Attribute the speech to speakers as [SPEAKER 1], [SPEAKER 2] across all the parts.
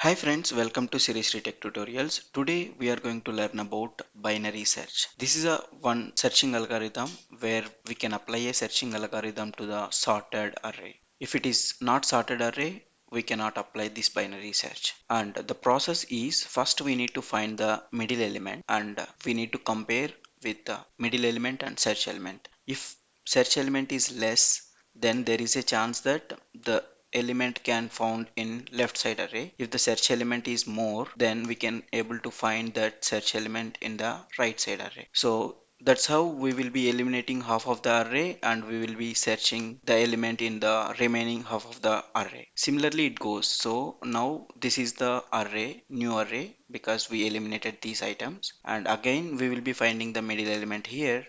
[SPEAKER 1] Hi friends, welcome to Series Tech Tutorials. Today we are going to learn about binary search. This is a one searching algorithm where we can apply a searching algorithm to the sorted array. If it is not sorted array, we cannot apply this binary search. And the process is first we need to find the middle element and we need to compare with the middle element and search element. If search element is less, then there is a chance that the element can found in left side array. If the search element is more, then we can able to find that search element in the right side array. So that's how we will be eliminating half of the array and we will be searching the element in the remaining half of the array. Similarly it goes. So now this is the array, new array, because we eliminated these items, and again we will be finding the middle element here.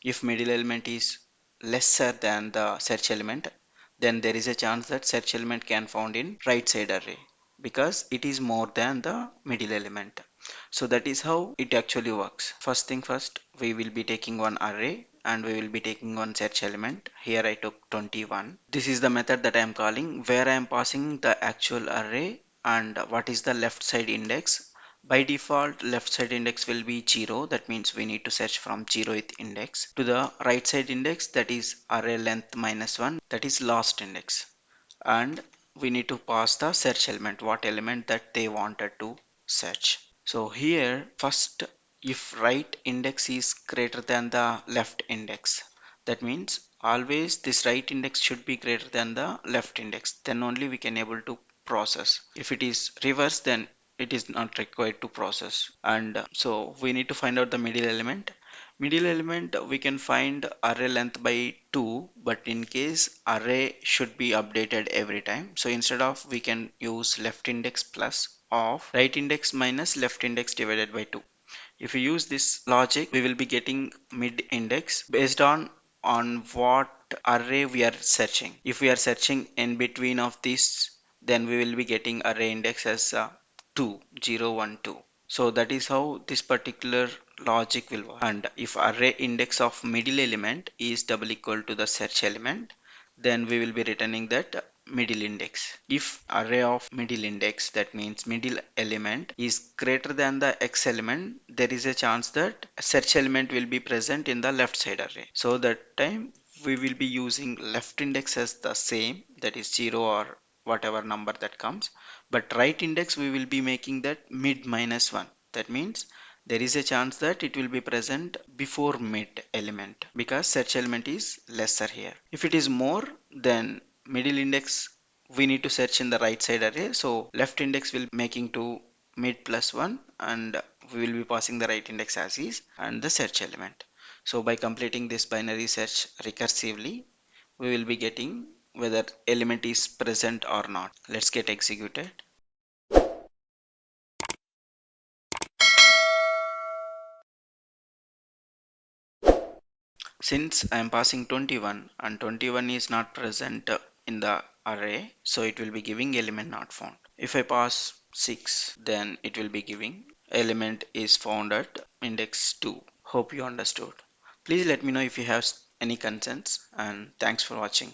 [SPEAKER 1] If middle element is lesser than the search element, then there is a chance that search element can found in right side array because it is more than the middle element. So that is how it actually works. First thing first, we will be taking one array and we will be taking one search element. Here I took 21. This is the method that I am calling, where I am passing the actual array and what is the left side index. By default, left side index will be 0. That means we need to search from 0th index to the right side index, that is array length minus 1, that is last index. And we need to pass the search element, what element that they wanted to search. So here first, if right index is greater than the left index, that means always this right index should be greater than the left index, then only we can able to process. If it is reverse, then it is not required to process. And so we need to find out the middle element. Middle element we can find array length by 2, but in case array should be updated every time, so instead of we can use left index plus of right index minus left index divided by 2. If we use this logic, we will be getting mid index based on what array we are searching. If we are searching in between of this, then we will be getting array index as 2, 0, 1, 2. So that is how this particular logic will work. And if array index of middle element is double equal to the search element, then we will be returning that middle index. If array of middle index, that means middle element, is greater than the x element, there is a chance that search element will be present in the left side array. So that time we will be using left index as the same, that is 0 or whatever number that comes, but right index we will be making that mid minus 1. That means there is a chance that it will be present before mid element because search element is lesser here. If it is more, then middle index we need to search in the right side array, so left index will making to mid plus 1 and we will be passing the right index as is and the search element. So by completing this binary search recursively, we will be getting whether element is present or not. Let's get executed. Since I am passing 21 and 21 is not present in the array, so it will be giving element not found. If I pass 6, then it will be giving element is found at index 2. Hope you understood. Please let me know if you have any concerns, and thanks for watching.